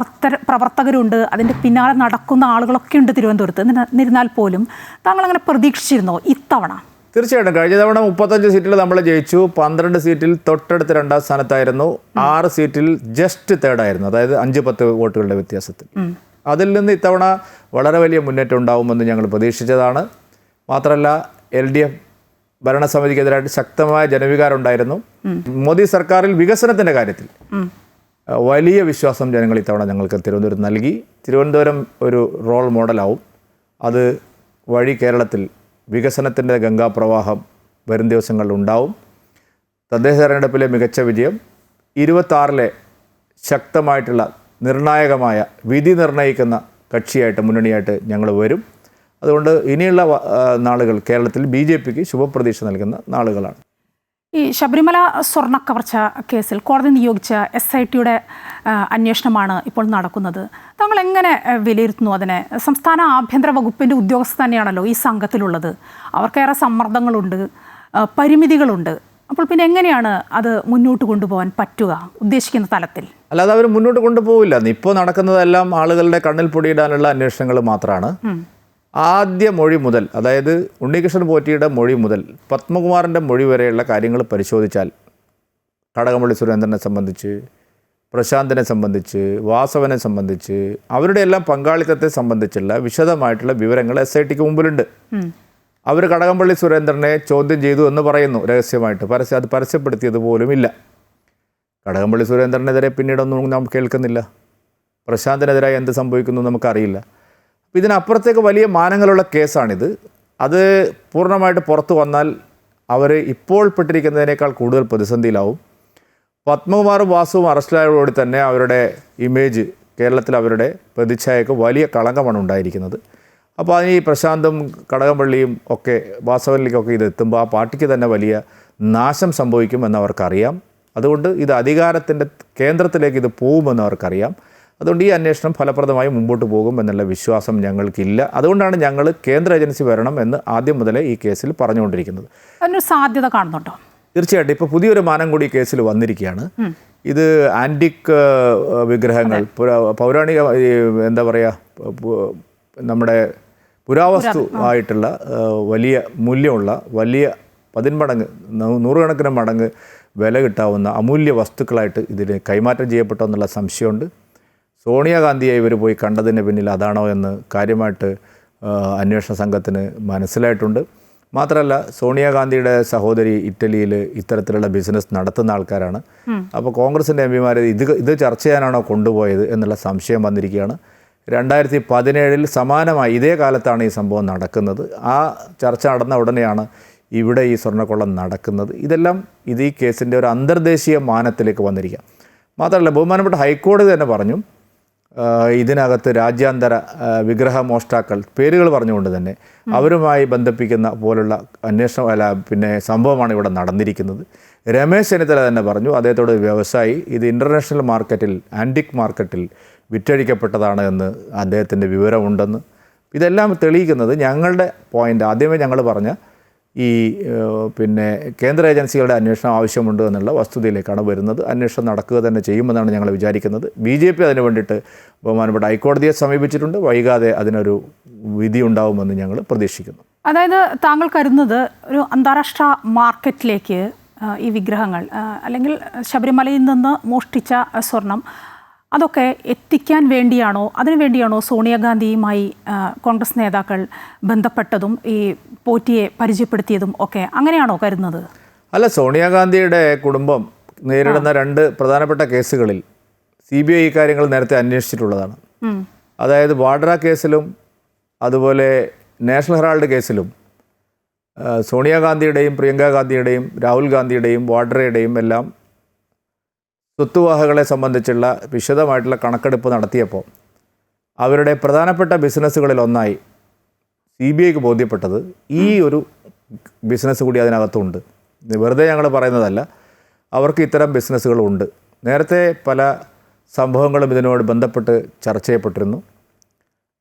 പ്രവർത്തകരുണ്ട്, അതിൻ്റെ പിന്നാലെ നടക്കുന്ന ആളുകളൊക്കെ ഉണ്ട് തിരുവനന്തപുരത്ത്. എന്നിരുന്നാൽ പോലും താങ്കൾ അങ്ങനെ പ്രതീക്ഷിച്ചിരുന്നോ ഇത്തവണ? തീർച്ചയായിട്ടും. കഴിഞ്ഞ തവണ 35 സീറ്റിൽ നമ്മൾ ജയിച്ചു. 12 സീറ്റിൽ തൊട്ടടുത്ത് 2ാം സ്ഥാനത്തായിരുന്നു. 6 സീറ്റിൽ ജസ്റ്റ് തേർഡായിരുന്നു. അതായത് 5-10 വോട്ടുകളുടെ വ്യത്യാസത്തിൽ. അതിൽ നിന്ന് ഇത്തവണ വളരെ വലിയ മുന്നേറ്റം ഉണ്ടാവുമെന്ന് ഞങ്ങൾ പ്രതീക്ഷിച്ചതാണ്. മാത്രമല്ല LDF ഭരണസമിതിക്കെതിരായിട്ട് ശക്തമായ ജനവികാരം ഉണ്ടായിരുന്നു. മോദി സർക്കാരിൽ വികസനത്തിൻ്റെ കാര്യത്തിൽ വലിയ വിശ്വാസം ജനങ്ങൾ ഇത്തവണ ഞങ്ങൾക്ക് തിരുവനന്തപുരം നൽകി. തിരുവനന്തപുരം ഒരു റോൾ മോഡലാവും. അത് വഴി കേരളത്തിൽ വികസനത്തിൻ്റെ ഗംഗാപ്രവാഹം വരും ദിവസങ്ങളിൽ ഉണ്ടാവും. തദ്ദേശ തെരഞ്ഞെടുപ്പിലെ മികച്ച വിജയം 26 ശക്തമായിട്ടുള്ള നിർണായകമായ വിധി നിർണ്ണയിക്കുന്ന കക്ഷിയായിട്ട് മുന്നണിയായിട്ട് ഞങ്ങൾ വരും. അതുകൊണ്ട് ഇനിയുള്ള നാളുകൾ കേരളത്തിൽ BJPക്ക് ശുഭപ്രതീക്ഷ നൽകുന്ന നാളുകളാണ്. ഈ ശബരിമല സ്വർണ്ണക്കവർച്ച കേസിൽ കോടതി നിയോഗിച്ച SITയുടെ അന്വേഷണമാണ് ഇപ്പോൾ നടക്കുന്നത്. താങ്കൾ എങ്ങനെ വിലയിരുത്തുന്നു അതിനെ? സംസ്ഥാന ആഭ്യന്തര വകുപ്പിൻ്റെ ഉദ്യോഗസ്ഥർ തന്നെയാണല്ലോ ഈ സംഘത്തിലുള്ളത്. അവർക്കേറെ സമ്മർദ്ദങ്ങളുണ്ട്, പരിമിതികളുണ്ട്. അപ്പോൾ പിന്നെ എങ്ങനെയാണ് അത് മുന്നോട്ട് കൊണ്ടുപോകാൻ പറ്റുക ഉദ്ദേശിക്കുന്ന തലത്തിൽ? അല്ലാതെ അവർ മുന്നോട്ട് കൊണ്ടുപോകില്ല. ഇപ്പോൾ നടക്കുന്നതെല്ലാം ആളുകളുടെ കണ്ണിൽ പൊടിയിടാനുള്ള അന്വേഷണങ്ങൾ മാത്രമാണ്. ആദ്യ മൊഴി മുതൽ, അതായത് ഉണ്ണികൃഷ്ണൻ പോറ്റിയുടെ മൊഴി മുതൽ പത്മകുമാറിൻ്റെ മൊഴി വരെയുള്ള കാര്യങ്ങൾ പരിശോധിച്ചാൽ കടകംപള്ളി സുരേന്ദ്രനെ സംബന്ധിച്ച്, പ്രശാന്തിനെ സംബന്ധിച്ച്, വാസവനെ സംബന്ധിച്ച്, അവരുടെ എല്ലാം പങ്കാളിത്തത്തെ സംബന്ധിച്ചുള്ള വിശദമായിട്ടുള്ള വിവരങ്ങൾ SITക്ക് മുമ്പിലുണ്ട്. അവർ കടകംപള്ളി സുരേന്ദ്രനെ ചോദ്യം ചെയ്തു എന്ന് പറയുന്നു രഹസ്യമായിട്ട്. അത് പരസ്യപ്പെടുത്തിയത് പോലുമില്ല. കടകംപള്ളി സുരേന്ദ്രനെതിരെ പിന്നീടൊന്നും നാം കേൾക്കുന്നില്ല. പ്രശാന്തിനെതിരായി എന്ത് സംഭവിക്കുന്നു നമുക്കറിയില്ല. ഇതിനപ്പുറത്തേക്ക് വലിയ മാനങ്ങളുള്ള കേസാണിത്. അത് പൂർണ്ണമായിട്ട് പുറത്തു വന്നാൽ അവർ ഇപ്പോൾ പെട്ടിരിക്കുന്നതിനേക്കാൾ കൂടുതൽ പ്രതിസന്ധിയിലാവും. പത്മകുമാറും വാസുവും അറസ്റ്റിലായതോടെ തന്നെ അവരുടെ ഇമേജ്, കേരളത്തിൽ അവരുടെ പ്രതിച്ഛായക്ക് വലിയ കളങ്കമാണ് ഉണ്ടായിരിക്കുന്നത്. അപ്പോൾ അതിന് ഈ പ്രശാന്തും കടകംപള്ളിയും ഒക്കെ വാസവനിലേക്കൊക്കെ ഇത് എത്തുമ്പോൾ ആ പാർട്ടിക്ക് തന്നെ വലിയ നാശം സംഭവിക്കുമെന്ന് അവർക്കറിയാം. അതുകൊണ്ട് ഇത് അധികാരത്തിൻ്റെ കേന്ദ്രത്തിലേക്ക് ഇത് പോകുമെന്ന് അവർക്കറിയാം. അതുകൊണ്ട് ഈ അന്വേഷണം ഫലപ്രദമായി മുമ്പോട്ട് പോകും എന്നുള്ള വിശ്വാസം ഞങ്ങൾക്കില്ല. അതുകൊണ്ടാണ് ഞങ്ങൾ കേന്ദ്ര ഏജൻസി വരണം എന്ന് ആദ്യം മുതലേ ഈ കേസിൽ പറഞ്ഞുകൊണ്ടിരിക്കുന്നത്. അതിനൊരു സാധ്യത കാണുന്നുണ്ടോ? തീർച്ചയായിട്ടും. ഇപ്പോൾ പുതിയൊരു മാനം കൂടി ഈ കേസിൽ വന്നിരിക്കുകയാണ്. ഇത് ആൻറ്റിക് വിഗ്രഹങ്ങൾ, പൗരാണിക, എന്താ പറയുക, നമ്മുടെ പുരാവസ്തു ആയിട്ടുള്ള വലിയ മൂല്യമുള്ള, വലിയ 10 മടങ്ങ് 100 മടങ്ങ് വില കിട്ടാവുന്ന അമൂല്യ വസ്തുക്കളായിട്ട് ഇതിന് കൈമാറ്റം ചെയ്യപ്പെട്ടോ എന്നുള്ള സംശയമുണ്ട്. സോണിയാഗാന്ധിയെ ഇവർ പോയി കണ്ടതിന് പിന്നിൽ അതാണോ എന്ന് കാര്യമായിട്ട് അന്വേഷണ സംഘത്തിന് മനസ്സിലായിട്ടുണ്ട്. മാത്രമല്ല, സോണിയാഗാന്ധിയുടെ സഹോദരി ഇറ്റലിയിൽ ഇത്തരത്തിലുള്ള ബിസിനസ് നടത്തുന്ന ആൾക്കാരാണ്. അപ്പോൾ കോൺഗ്രസിൻ്റെ MPമാർ ഇത് ചർച്ച ചെയ്യാനാണോ കൊണ്ടുപോയത് എന്നുള്ള സംശയം വന്നിരിക്കുകയാണ്. 2017 സമാനമായി ഇതേ കാലത്താണ് ഈ സംഭവം നടക്കുന്നത്. ആ ചർച്ച നടന്ന ഉടനെയാണ് ഇവിടെ ഈ സ്വർണ്ണക്കൊള്ള നടക്കുന്നത്. ഇതെല്ലാം ഈ കേസിൻ്റെ ഒരു അന്തർദേശീയ മാനത്തിലേക്ക് വന്നിരിക്കുക. മാത്രമല്ല, ബഹുമാനപ്പെട്ട ഹൈക്കോടതി തന്നെ പറഞ്ഞു, ഇതിനകത്ത് രാജ്യാന്തര വിഗ്രഹ മോഷ്ടാക്കൾ പേരുകൾ പറഞ്ഞുകൊണ്ട് തന്നെ അവരുമായി ബന്ധിപ്പിക്കുന്ന പോലുള്ള സംഭവമാണ് ഇവിടെ നടന്നിരിക്കുന്നത്. രമേശ് ചെന്നിത്തല തന്നെ പറഞ്ഞു, അദ്ദേഹത്തോട് വ്യവസായി ഇത് ഇൻ്റർനാഷണൽ മാർക്കറ്റിൽ, ആൻറ്റിക് മാർക്കറ്റിൽ വിറ്റഴിക്കപ്പെട്ടതാണ് എന്ന് അദ്ദേഹത്തിൻ്റെ വിവരമുണ്ടെന്ന്. ഇതെല്ലാം തെളിയിക്കുന്നത് ഞങ്ങളുടെ പോയിൻ്റ് ആദ്യമേ ഞങ്ങൾ പറഞ്ഞ ഈ കേന്ദ്ര ഏജൻസികളുടെ അന്വേഷണം ആവശ്യമുണ്ട് എന്നുള്ള വസ്തുതയിലേക്കാണ് വരുന്നത്. അന്വേഷണം നടക്കുക തന്നെ ചെയ്യുമെന്നാണ് ഞങ്ങൾ വിചാരിക്കുന്നത്. BJP അതിന് വേണ്ടിയിട്ട് ബഹുമാനപ്പെട്ട ഹൈക്കോടതിയെ സമീപിച്ചിട്ടുണ്ട്. വൈകാതെ അതിനൊരു വിധി ഉണ്ടാവുമെന്ന് ഞങ്ങൾ പ്രതീക്ഷിക്കുന്നു. അതായത് താങ്കൾ കരുതുന്നത് ഒരു അന്താരാഷ്ട്ര മാർക്കറ്റിലേക്ക് ഈ വിഗ്രഹങ്ങൾ അല്ലെങ്കിൽ ശബരിമലയിൽ നിന്ന് മോഷ്ടിച്ച സ്വർണം അതൊക്കെ എത്തിക്കാൻ വേണ്ടിയാണോ, അതിനു വേണ്ടിയാണോ സോണിയാഗാന്ധിയുമായി കോൺഗ്രസ് നേതാക്കൾ ബന്ധപ്പെട്ടതും ഈ പോറ്റിയെ പരിചയപ്പെടുത്തിയതും ഒക്കെ, അങ്ങനെയാണോ കരുതുന്നത്? അല്ല, സോണിയാഗാന്ധിയുടെ കുടുംബം നേരിടുന്ന 2 പ്രധാനപ്പെട്ട കേസുകളിൽ CBI ഈ കാര്യങ്ങൾ നേരത്തെ അന്വേഷിച്ചിട്ടുള്ളതാണ്. അതായത് വാഡ്ര കേസിലും അതുപോലെ നാഷണൽ ഹെറാൾഡ് കേസിലും സോണിയാഗാന്ധിയുടെയും പ്രിയങ്ക ഗാന്ധിയുടെയും രാഹുൽ ഗാന്ധിയുടെയും വാഡ്രയുടെയും എല്ലാം സ്വത്തുവാഹകളെ സംബന്ധിച്ചുള്ള വിശദമായിട്ടുള്ള കണക്കെടുപ്പ് നടത്തിയപ്പോൾ അവരുടെ പ്രധാനപ്പെട്ട ബിസിനസ്സുകളിൽ ഒന്നായി CBIക്ക് ബോധ്യപ്പെട്ടത് ഈ ഒരു ബിസിനസ് കൂടി അതിനകത്തുണ്ട്. വെറുതെ ഞങ്ങൾ പറയുന്നതല്ല, അവർക്ക് ഇത്തരം ബിസിനസ്സുകളുണ്ട്. നേരത്തെ പല സംഭവങ്ങളും ഇതിനോട് ബന്ധപ്പെട്ട് ചർച്ച ചെയ്യപ്പെട്ടിരുന്നു.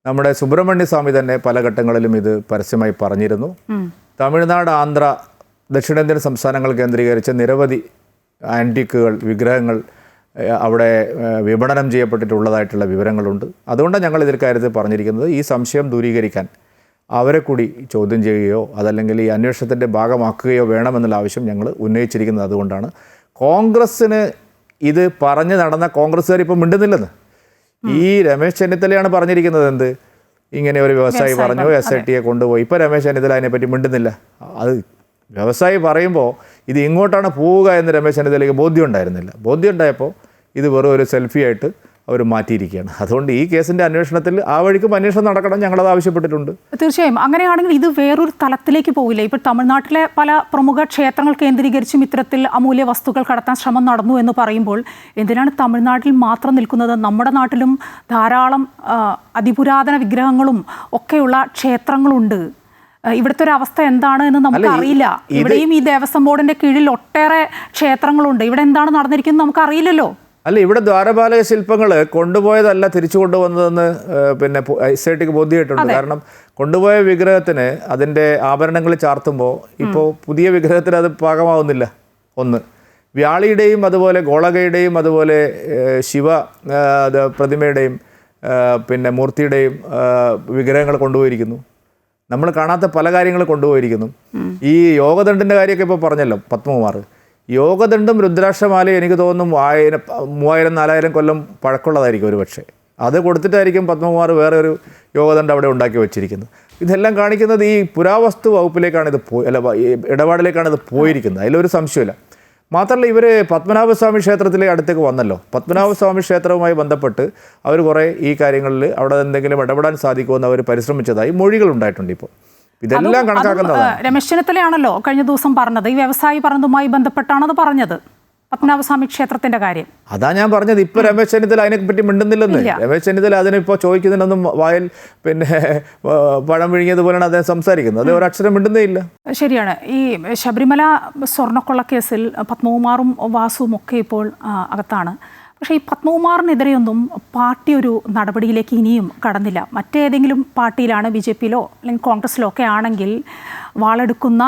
നമ്മുടെ സുബ്രഹ്മണ്യ സ്വാമി തന്നെ പല ഘട്ടങ്ങളിലും ഇത് പരസ്യമായി പറഞ്ഞിരുന്നു. തമിഴ്നാട്, ആന്ധ്ര, ദക്ഷിണേന്ത്യൻ സംസ്ഥാനങ്ങൾ കേന്ദ്രീകരിച്ച് നിരവധി ആൻറ്റിക്കുകൾ, വിഗ്രഹങ്ങൾ അവിടെ വിപണനം ചെയ്യപ്പെട്ടിട്ടുള്ളതായിട്ടുള്ള വിവരങ്ങളുണ്ട്. അതുകൊണ്ടാണ് ഞങ്ങൾ ഇതിൽ കാര്യത്തിൽ പറഞ്ഞിരിക്കുന്നത്, ഈ സംശയം ദൂരീകരിക്കാൻ അവരെ കൂടി ചോദ്യം ചെയ്യുകയോ അതല്ലെങ്കിൽ ഈ അന്വേഷണത്തിൻ്റെ ഭാഗമാക്കുകയോ വേണമെന്നുള്ള ആവശ്യം ഞങ്ങൾ ഉന്നയിച്ചിരിക്കുന്നത്. അതുകൊണ്ടാണ് കോൺഗ്രസ്സിന് ഇത് പറഞ്ഞ് നടന്ന കോൺഗ്രസ്സുകാർ ഇപ്പം മിണ്ടുന്നില്ലെന്ന്. ഈ രമേശ് ചെന്നിത്തലയാണ് പറഞ്ഞിരിക്കുന്നത്, എന്ത് ഇങ്ങനെ ഒരു വ്യവസായി പറഞ്ഞു SITയെ കൊണ്ടുപോയി. ഇപ്പോൾ രമേശ് ചെന്നിത്തല അതിനെപ്പറ്റി മിണ്ടുന്നില്ല. അത് വ്യവസായി പറയുമ്പോൾ ഇത് ഇങ്ങോട്ടാണ് പോവുക എന്ന് രമേശ് ചെന്നിത്തലയ്ക്ക് ബോധ്യം ഉണ്ടായിരുന്നില്ല. ബോധ്യം ഉണ്ടായപ്പോൾ ഇത് വെറും ഒരു സെൽഫി ആയിട്ട് അവർ മാറ്റിയിരിക്കുകയാണ്. അതുകൊണ്ട് ഈ കേസിൻ്റെ അന്വേഷണത്തിൽ ആ വഴിക്കും അന്വേഷണം നടക്കണം, ഞങ്ങളത് ആവശ്യപ്പെട്ടിട്ടുണ്ട്. തീർച്ചയായും. അങ്ങനെയാണെങ്കിൽ ഇത് വേറൊരു തലത്തിലേക്ക് പോകില്ല. ഇപ്പോൾ തമിഴ്നാട്ടിലെ പല പ്രമുഖ ക്ഷേത്രങ്ങൾ കേന്ദ്രീകരിച്ചും ഇത്തരത്തിൽ അമൂല്യ വസ്തുക്കൾ കടത്താൻ ശ്രമം നടന്നു എന്ന് പറയുമ്പോൾ എന്തിനാണ് തമിഴ്നാട്ടിൽ മാത്രം നിൽക്കുന്നത്? നമ്മുടെ നാട്ടിലും ധാരാളം അതിപുരാതന വിഗ്രഹങ്ങളും ഒക്കെയുള്ള ക്ഷേത്രങ്ങളുണ്ട്. ഇവിടുത്തെ ഒരു അവസ്ഥ എന്താണ് എന്ന് നമുക്ക് അറിയില്ല. ഇവിടെയും ഈ ദേവസ്വം ബോർഡിന്റെ കീഴിൽ ഒട്ടേറെ ക്ഷേത്രങ്ങളുണ്ട്. ഇവിടെ എന്താണ് നടന്നിരിക്കുന്നത് നമുക്ക് അറിയില്ലല്ലോ. അല്ല, ഇവിടെ ദ്വാരപാലക ശില്പങ്ങൾ കൊണ്ടുപോയതല്ല തിരിച്ചു കൊണ്ടുവന്നതെന്ന് SITക്ക് ബോധ്യമായിട്ടുണ്ട്. കാരണം കൊണ്ടുപോയ വിഗ്രഹത്തിന് അതിൻ്റെ ആഭരണങ്ങൾ ചാർത്തുമ്പോൾ ഇപ്പോൾ പുതിയ വിഗ്രഹത്തിന് അത് പാകമാവുന്നില്ല. ഒന്ന്. വ്യാളിയുടെയും അതുപോലെ ഗോളകയുടെയും അതുപോലെ ശിവ പ്രതിമയുടെയും പിന്നെ മൂർത്തിയുടെയും വിഗ്രഹങ്ങൾ കൊണ്ടുപോയിരിക്കുന്നു. നമ്മൾ കാണാത്ത പല കാര്യങ്ങൾ കൊണ്ടുപോയിരിക്കുന്നു. ഈ യോഗദണ്ഡിൻ്റെ കാര്യമൊക്കെ ഇപ്പോൾ പറഞ്ഞല്ലോ പത്മകുമാർ. യോഗദണ്ഡും രുദ്രാക്ഷമാലയും എനിക്ക് തോന്നുന്നു 3000-4000 കൊല്ലം പഴക്കമുള്ളതായിരിക്കും ഒരു പക്ഷേ. അത് കൊടുത്തിട്ടായിരിക്കും പത്മകുമാർ വേറെ ഒരു യോഗദണ്ഡം അവിടെ ഉണ്ടാക്കി വെച്ചിരിക്കുന്നത്. ഇതെല്ലാം കാണിക്കുന്നത് ഈ പുരാവസ്തു വകുപ്പിലേക്കാണ് ഇടപാടിലേക്കാണ് ഇത് പോയിരിക്കുന്നത്. അതിലൊരു സംശയമില്ല. മാത്രമല്ല ഇവർ പത്മനാഭസ്വാമി ക്ഷേത്രത്തിലെ അടുത്തേക്ക് വന്നല്ലോ. പത്മനാഭസ്വാമി ക്ഷേത്രവുമായി ബന്ധപ്പെട്ട് അവർ കുറേ ഈ കാര്യങ്ങളിൽ അവിടെ എന്തെങ്കിലും ഇടപെടാൻ സാധിക്കുമെന്ന് അവർ പരിശ്രമിച്ചതായി മൊഴികൾ ഉണ്ടായിട്ടുണ്ട്. ഇപ്പോൾ ഇതെല്ലാം കണക്കാക്കുന്നതാണ്. രമേശ് ചെന്നിത്തലയാണല്ലോ കഴിഞ്ഞ ദിവസം പറഞ്ഞത്, ഈ വ്യവസായി പറഞ്ഞതുമായി ബന്ധപ്പെട്ടാണത് പറഞ്ഞത്, പത്മനാഭസ്വാമി ക്ഷേത്രത്തിന്റെ കാര്യം. അതാ ഞാൻ പറഞ്ഞത്. ഇപ്പൊ രമേശ് ചെന്നിത്തല അതിനെപ്പറ്റി മിണ്ടുന്നില്ലെന്ന്. രമേശ് ചെന്നിത്തല അതിനിപ്പോൾ ചോദിക്കുന്നതിനൊന്നും വായിൽ പിന്നെ പഴം വിഴുങ്ങിയതുപോലെയാണ് അദ്ദേഹം സംസാരിക്കുന്നത്. അത് ഒരക്ഷരം മിണ്ടുന്നേ ഇല്ല. ശരിയാണ്. ഈ ശബരിമല സ്വർണ്ണക്കൊള്ള കേസിൽ പത്മകുമാറും വാസുവും ഒക്കെ ഇപ്പോൾ അകത്താണ്. പക്ഷേ ഈ പത്മകുമാറിനെതിരെയൊന്നും പാർട്ടി ഒരു നടപടിയിലേക്ക് ഇനിയും കടന്നില്ല. മറ്റേതെങ്കിലും പാർട്ടിയിലാണ്, BJPയിലോ അല്ലെങ്കിൽ കോൺഗ്രസ്സിലോ ഒക്കെ ആണെങ്കിൽ വാളെടുക്കുന്ന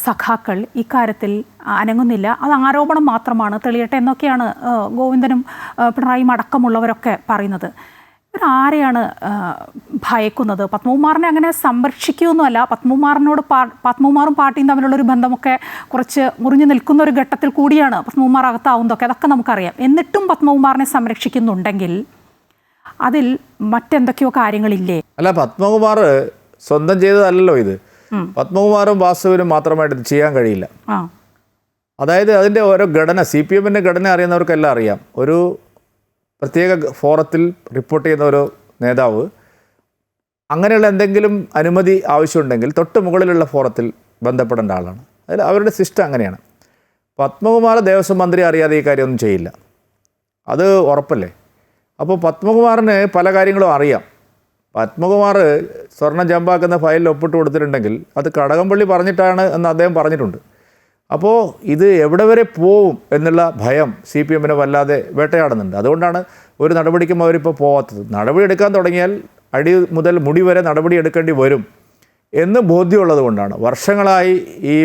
സഖാക്കൾ ഇക്കാര്യത്തിൽ അനങ്ങുന്നില്ല. അത് ആരോപണം മാത്രമാണ്, തെളിയട്ടെ എന്നൊക്കെയാണ് ഗോവിന്ദനും പിണറായിയും അടക്കമുള്ളവരൊക്കെ പറയുന്നത്. ഇവരാരെയാണ് ഭയക്കുന്നത്? പത്മകുമാറിനെ അങ്ങനെ സംരക്ഷിക്കുകയൊന്നുമല്ല. പത്മകുമാറും പാർട്ടിയും തമ്മിലുള്ളൊരു ബന്ധമൊക്കെ കുറച്ച് മുറിഞ്ഞു നിൽക്കുന്ന ഒരു ഘട്ടത്തിൽ കൂടിയാണ് പത്മകുമാർ അകത്താവുന്നതൊക്കെ. അതൊക്കെ നമുക്കറിയാം. എന്നിട്ടും പത്മകുമാറിനെ സംരക്ഷിക്കുന്നുണ്ടെങ്കിൽ അതിൽ മറ്റെന്തൊക്കെയോ കാര്യങ്ങളില്ലേ? അല്ല, പത്മകുമാർ സ്വന്തം ചെയ്തതല്ലല്ലോ ഇത്. പത്മകുമാറും വാസുവിനും മാത്രമായിട്ട് ഇത് ചെയ്യാൻ കഴിയില്ല. അതായത് അതിൻ്റെ ഓരോ ഘടന, CPMൻ്റെ ഘടന അറിയുന്നവർക്കെല്ലാം അറിയാം. ഒരു പ്രത്യേക ഫോറത്തിൽ റിപ്പോർട്ട് ചെയ്യുന്ന ഒരു നേതാവ് അങ്ങനെയുള്ള എന്തെങ്കിലും അനുമതി ആവശ്യമുണ്ടെങ്കിൽ തൊട്ട് മുകളിലുള്ള ഫോറത്തിൽ ബന്ധപ്പെടേണ്ട ആളാണ്. അതിൽ അവരുടെ സിസ്റ്റം അങ്ങനെയാണ്. പത്മകുമാർ ദേവസ്വം മന്ത്രി അറിയാതെ ഈ കാര്യമൊന്നും ചെയ്യില്ല. അത് ഉറപ്പല്ലേ? അപ്പോൾ പത്മകുമാറിന് പല കാര്യങ്ങളും അറിയാം. പത്മകുമാർ സ്വർണം ജമ്പാക്കുന്ന ഫയലിൽ ഒപ്പിട്ട് കൊടുത്തിട്ടുണ്ടെങ്കിൽ അത് കടകംപള്ളി പറഞ്ഞിട്ടാണ് എന്ന് അദ്ദേഹം പറഞ്ഞിട്ടുണ്ട്. അപ്പോൾ ഇത് എവിടെ വരെ പോവും എന്നുള്ള ഭയം CPMനെ വല്ലാതെ വേട്ടയാടുന്നുണ്ട്. അതുകൊണ്ടാണ് ഒരു നടപടിക്കും അവരിപ്പോൾ പോവാത്തത്. നടപടി എടുക്കാൻ തുടങ്ങിയാൽ അടി മുതൽ മുടി വരെ നടപടി എടുക്കേണ്ടി വരും എന്ന് ബോധ്യമുള്ളത് കൊണ്ടാണ്. വർഷങ്ങളായി ഈ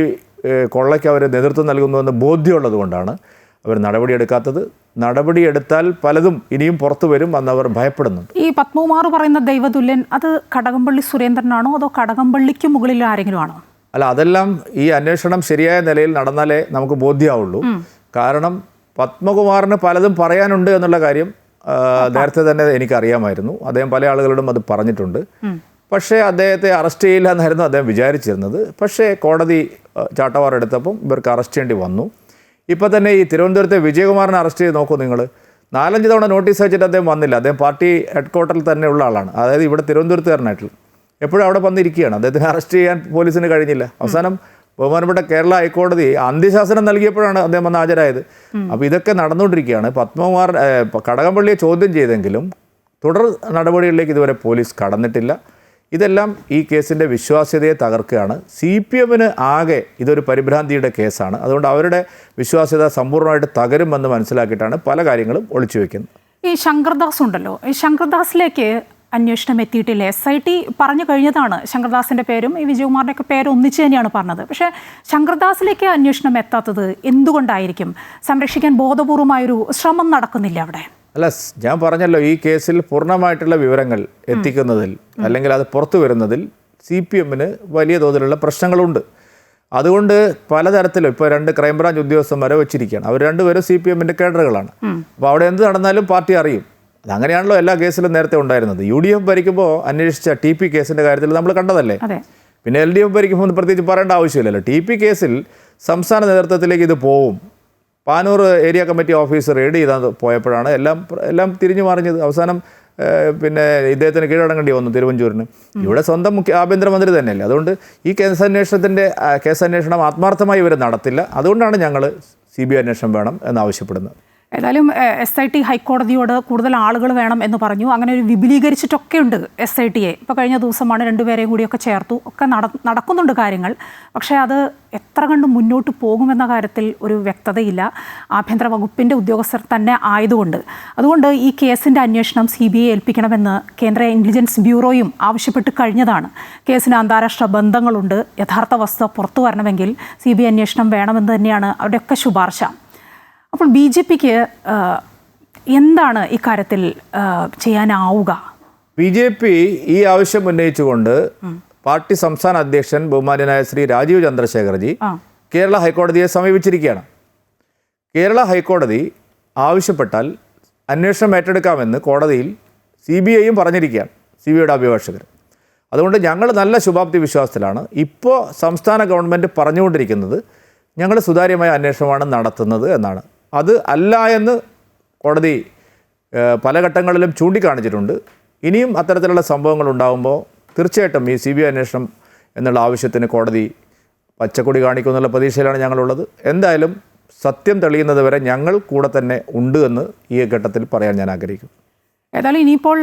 കൊള്ളയ്ക്ക് അവർ നേതൃത്വം നൽകുന്നുവെന്ന് ബോധ്യമുള്ളത് കൊണ്ടാണ് അവർ നടപടിയെടുക്കാത്തത്. നടപടിയെടുത്താൽ പലതും ഇനിയും പുറത്തു വരും എന്നവർ ഭയപ്പെടുന്നുണ്ട്. ഈ പത്മകുമാർ പറയുന്ന ദൈവതുല്യൻ അത് കടകംപള്ളി സുരേന്ദ്രനാണോ അതോ കടകംപള്ളിക്ക് മുകളിൽ ആരെങ്കിലും ആണോ? അല്ല, അതെല്ലാം ഈ അന്വേഷണം ശരിയായ നിലയിൽ നടന്നാലേ നമുക്ക് ബോധ്യമാവുള്ളൂ. കാരണം പത്മകുമാറിന് പലതും പറയാനുണ്ട് എന്നുള്ള കാര്യം നേരത്തെ തന്നെ എനിക്കറിയാമായിരുന്നു. അദ്ദേഹം പല ആളുകളോടും അത് പറഞ്ഞിട്ടുണ്ട്. പക്ഷേ അദ്ദേഹത്തെ അറസ്റ്റ് ചെയ്യില്ല എന്നായിരുന്നു അദ്ദേഹം വിചാരിച്ചിരുന്നത്. പക്ഷേ കോടതി ചാട്ടവാർ എടുത്തപ്പം ഇവർക്ക് അറസ്റ്റ് ചെയ്യേണ്ടി വന്നു. ഇപ്പോൾ തന്നെ ഈ തിരുവനന്തപുരത്തെ വിജയകുമാറിനെ അറസ്റ്റ് ചെയ്ത് നോക്കൂ നിങ്ങൾ. 4-5 തവണ നോട്ടീസ് അയച്ചിട്ട് അദ്ദേഹം വന്നില്ല. അദ്ദേഹം പാർട്ടി ഹെഡ്ക്വാർട്ടറിൽ തന്നെ ഉള്ള ആളാണ്. അതായത് ഇവിടെ തിരുവനന്തപുരത്തുകാരനായിട്ടുള്ള എപ്പോഴും അവിടെ വന്നിരിക്കുകയാണ്. അദ്ദേഹത്തിന് അറസ്റ്റ് ചെയ്യാൻ പോലീസിന് കഴിഞ്ഞില്ല. അവസാനം ബഹുമാനപ്പെട്ട കേരള ഹൈക്കോടതി അന്ത്യശാസനം നൽകിയപ്പോഴാണ് അദ്ദേഹം വന്ന് ഹാജരായത്. അപ്പോൾ ഇതൊക്കെ നടന്നുകൊണ്ടിരിക്കുകയാണ്. പത്മകുമാർ കടകംപള്ളിയെ ചോദ്യം ചെയ്തെങ്കിലും തുടർ നടപടികളിലേക്ക് ഇതുവരെ പോലീസ് കടന്നിട്ടില്ല. ഇതെല്ലാം ഈ കേസിൻ്റെ വിശ്വാസ്യതയെ തകർക്കുകയാണ്. CPMന് ആകെ ഇതൊരു പരിഭ്രാന്തിയുടെ കേസാണ്. അതുകൊണ്ട് അവരുടെ വിശ്വാസ്യത സമ്പൂർണ്ണമായിട്ട് തകരുമെന്ന് മനസ്സിലാക്കിയിട്ടാണ് പല കാര്യങ്ങളും ഒളിച്ചു വയ്ക്കുന്നത്. ഈ ശങ്കർദാസ് ഉണ്ടല്ലോ, ഈ ശങ്കർദാസിലേക്ക് അന്വേഷണം എത്തിയിട്ടില്ല. SIT പറഞ്ഞു കഴിഞ്ഞതാണ്. ശങ്കർദാസിൻ്റെ പേരും ഈ വിജയകുമാറിൻ്റെയൊക്കെ പേര് ഒന്നിച്ച് തന്നെയാണ് പറഞ്ഞത്. പക്ഷേ ശങ്കർദാസിലേക്ക് അന്വേഷണം എത്താത്തത് എന്തുകൊണ്ടായിരിക്കും? സംരക്ഷിക്കാൻ ബോധപൂർവമായൊരു ശ്രമം നടക്കുന്നില്ല അവിടെ? അല്ല, ഞാൻ പറഞ്ഞല്ലോ, ഈ കേസിൽ പൂർണ്ണമായിട്ടുള്ള വിവരങ്ങൾ എത്തിക്കുന്നതിൽ അല്ലെങ്കിൽ അത് പുറത്തു വരുന്നതിൽ CPMന് വലിയ തോതിലുള്ള പ്രശ്നങ്ങളുണ്ട്. അതുകൊണ്ട് പലതരത്തിലും ഇപ്പോൾ 2 ക്രൈംബ്രാഞ്ച് ഉദ്യോഗസ്ഥന്മാരെ വെച്ചിരിക്കുകയാണ്. അവർ രണ്ടുപേരും CPMൻ്റെ കേഡറുകളാണ്. അപ്പോൾ അവിടെ എന്ത് നടന്നാലും പാർട്ടി അറിയും. അതങ്ങനെയാണല്ലോ എല്ലാ കേസിലും നേരത്തെ ഉണ്ടായിരുന്നത്. UDF ഭരിക്കുമ്പോൾ അന്വേഷിച്ച TP കേസിൻ്റെ കാര്യത്തിൽ നമ്മൾ കണ്ടതല്ലേ. പിന്നെ LDF ഭരിക്കുമ്പോൾ പ്രത്യേകിച്ച് പറയേണ്ട ആവശ്യമില്ലല്ലോ. TP കേസിൽ സംസ്ഥാന നേതൃത്വത്തിലേക്ക് ഇത് പോവും. Panoor area committee office raid ചെയ്താൽ പോയപ്പോഴാണ് എല്ലാം തിരിഞ്ഞു മറിഞ്ഞത്. അവസാനം പിന്നെ ഇദ്ദേഹത്തിന് കീഴടങ്ങേണ്ടി വന്നു തിരുവഞ്ചൂരിന്. ഇവിടെ സ്വന്തം ആഭ്യന്തരമന്ത്രി തന്നെയല്ലേ. അതുകൊണ്ട് ഈ കേസന്വേഷണം ആത്മാർത്ഥമായി ഇവർ നടത്തില്ല. അതുകൊണ്ടാണ് ഞങ്ങൾ CBI അന്വേഷണം വേണം എന്നാവശ്യപ്പെടുന്നത്. ഏതായാലും SIT ഹൈക്കോടതിയോട് കൂടുതൽ ആളുകൾ വേണം എന്ന് പറഞ്ഞു. അങ്ങനെ ഒരു വിപുലീകരിച്ചിട്ടൊക്കെ ഉണ്ട് SITയെ. ഇപ്പോൾ കഴിഞ്ഞ ദിവസമാണ് രണ്ടുപേരെയും കൂടിയൊക്കെ ചേർത്തു. ഒക്കെ നടക്കുന്നുണ്ട് കാര്യങ്ങൾ. പക്ഷേ അത് എത്ര കണ്ട് മുന്നോട്ട് പോകുമെന്ന കാര്യത്തിൽ ഒരു വ്യക്തതയില്ല. ആഭ്യന്തര വകുപ്പിൻ്റെ ഉദ്യോഗസ്ഥർ തന്നെ ആയതുകൊണ്ട്. അതുകൊണ്ട് ഈ കേസിൻ്റെ അന്വേഷണം CBI ഏൽപ്പിക്കണമെന്ന് കേന്ദ്ര ഇൻ്റലിജൻസ് ബ്യൂറോയും ആവശ്യപ്പെട്ട് കഴിഞ്ഞതാണ്. കേസിന് അന്താരാഷ്ട്ര ബന്ധങ്ങളുണ്ട്. യഥാർത്ഥ വസ്തുത പുറത്തു വരണമെങ്കിൽ CBI അന്വേഷണം വേണമെന്ന് തന്നെയാണ് അവരുടെയൊക്കെ ശുപാർശ. അപ്പോൾ BJPക്ക് എന്താണ് ഇക്കാര്യത്തിൽ ചെയ്യാനാവുക? BJP ഈ ആവശ്യം ഉന്നയിച്ചുകൊണ്ട് പാർട്ടി സംസ്ഥാന അധ്യക്ഷൻ ബഹുമാന്യനായ ശ്രീ രാജീവ് ചന്ദ്രശേഖർജി കേരള ഹൈക്കോടതിയെ സമീപിച്ചിരിക്കുകയാണ്. കേരള ഹൈക്കോടതി ആവശ്യപ്പെട്ടാൽ അന്വേഷണം ഏറ്റെടുക്കാമെന്ന് കോടതിയിൽ CBIയും പറഞ്ഞിരിക്കുകയാണ്, CBIയുടെ അഭിഭാഷകർ. അതുകൊണ്ട് ഞങ്ങൾ നല്ല ശുഭാപ്തി വിശ്വാസത്തിലാണ്. ഇപ്പോൾ സംസ്ഥാന ഗവൺമെൻറ് പറഞ്ഞുകൊണ്ടിരിക്കുന്നത് ഞങ്ങൾ സുതാര്യമായ അന്വേഷണമാണ് നടത്തുന്നത് എന്നാണ്. അത് അല്ല എന്ന് കോടതി പല ഘട്ടങ്ങളിലും ചൂണ്ടിക്കാണിച്ചിട്ടുണ്ട്. ഇനിയും അത്തരത്തിലുള്ള സംഭവങ്ങൾ ഉണ്ടാകുമ്പോൾ തീർച്ചയായിട്ടും ഈ CBI അന്വേഷണം എന്നുള്ള ആവശ്യത്തിന് കോടതി പച്ചക്കൊടി കാണിക്കുമെന്നുള്ള പ്രതീക്ഷയിലാണ് ഞങ്ങളുള്ളത്. എന്തായാലും സത്യം തെളിയുന്നത് വരെ ഞങ്ങൾ കൂടെ തന്നെ ഉണ്ട് എന്ന് ഈ ഘട്ടത്തിൽ പറയാൻ ഞാൻ ആഗ്രഹിക്കുന്നു. ഏതായാലും ഇനിയിപ്പോൾ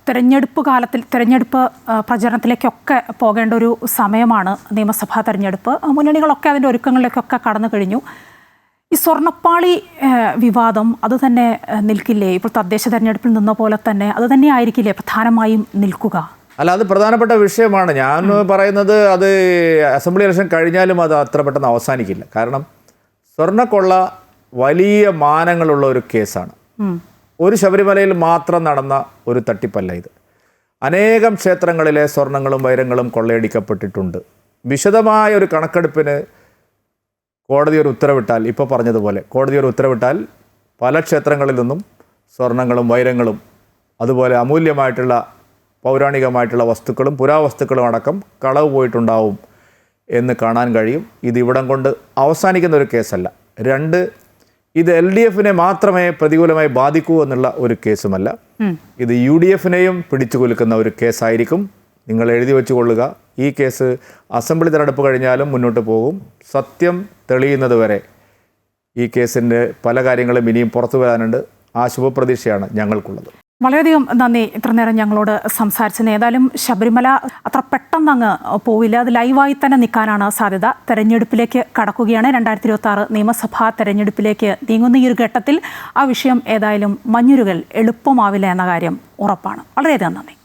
തെരഞ്ഞെടുപ്പ് പ്രചരണത്തിലേക്കൊക്കെ പോകേണ്ട ഒരു സമയമാണ്. നിയമസഭാ തെരഞ്ഞെടുപ്പ് മുന്നണികളൊക്കെ അതിൻ്റെ ഒരുക്കങ്ങളിലേക്കൊക്കെ കടന്നു കഴിഞ്ഞു. ഈ സ്വർണ്ണപ്പാളി വിവാദം അത് തന്നെ നിൽക്കില്ലേ? ഇപ്പോൾ തദ്ദേശ തെരഞ്ഞെടുപ്പിൽ നിന്ന പോലെ തന്നെ അത് തന്നെ ആയിരിക്കില്ലേ പ്രധാനമായും നിൽക്കുക? അല്ല, അത് പ്രധാനപ്പെട്ട വിഷയമാണ്. ഞാൻ പറയുന്നത് അത് അസംബ്ലി ഇലക്ഷൻ കഴിഞ്ഞാലും അത് അത്ര പെട്ടെന്ന് അവസാനിക്കില്ല. കാരണം സ്വർണ്ണക്കൊള്ള വലിയ മാനങ്ങളുള്ള ഒരു കേസാണ്. ഒരു ശബരിമലയിൽ മാത്രം നടന്ന ഒരു തട്ടിപ്പല്ല ഇത്. അനേകം ക്ഷേത്രങ്ങളിലെ സ്വർണ്ണങ്ങളും വൈരങ്ങളും കൊള്ളയടിക്കപ്പെട്ടിട്ടുണ്ട്. വിശദമായ ഒരു കണക്കെടുപ്പിന് കോടതി ഒരു ഉത്തരവിട്ടാൽ, ഇപ്പോൾ പറഞ്ഞതുപോലെ കോടതി ഒരു ഉത്തരവിട്ടാൽ പല ക്ഷേത്രങ്ങളിൽ നിന്നും സ്വർണ്ണങ്ങളും വൈരങ്ങളും അതുപോലെ അമൂല്യമായിട്ടുള്ള പൗരാണികമായിട്ടുള്ള വസ്തുക്കളും പുരാവസ്തുക്കളും അടക്കം കളവ് പോയിട്ടുണ്ടാവും എന്ന് കാണാൻ കഴിയും. ഇത് ഇവിടം കൊണ്ട് അവസാനിക്കുന്ന ഒരു കേസല്ല. രണ്ട്, ഇത് LDFനെ മാത്രമേ പ്രതികൂലമായി ബാധിക്കൂ എന്നുള്ള ഒരു കേസുമല്ല. ഇത് UDFനെയും പിടിച്ചു കുലുക്കുന്ന ഒരു കേസായിരിക്കും. നിങ്ങൾ എഴുതി വെച്ചു കൊള്ളുക. ഈ കേസ് അസംബ്ലി തെരഞ്ഞെടുപ്പ് കഴിഞ്ഞാലും മുന്നോട്ട് പോകും. സത്യം തെളിയുന്നത് വരെ ഈ കേസിൻ്റെ പല കാര്യങ്ങളും ഇനിയും പുറത്തു വരാനുണ്ട്. ആ ശുഭപ്രതീക്ഷയാണ് ഞങ്ങൾക്കുള്ളത്. വളരെയധികം നന്ദി ഇത്ര നേരം ഞങ്ങളോട് സംസാരിച്ചത്. ഏതായാലും ശബരിമല അത്ര പെട്ടെന്ന് അങ്ങ് പോവില്ല. അത് ലൈവായി തന്നെ നിൽക്കാനാണ് സാധ്യത. തെരഞ്ഞെടുപ്പിലേക്ക് കടക്കുകയാണ്. 2026 നിയമസഭാ തെരഞ്ഞെടുപ്പിലേക്ക് നീങ്ങുന്ന ഈ ഒരു ഘട്ടത്തിൽ ആ വിഷയം ഏതായാലും മഞ്ഞുരുകൾ എളുപ്പമാവില്ല എന്ന കാര്യം ഉറപ്പാണ്. വളരെയധികം നന്ദി.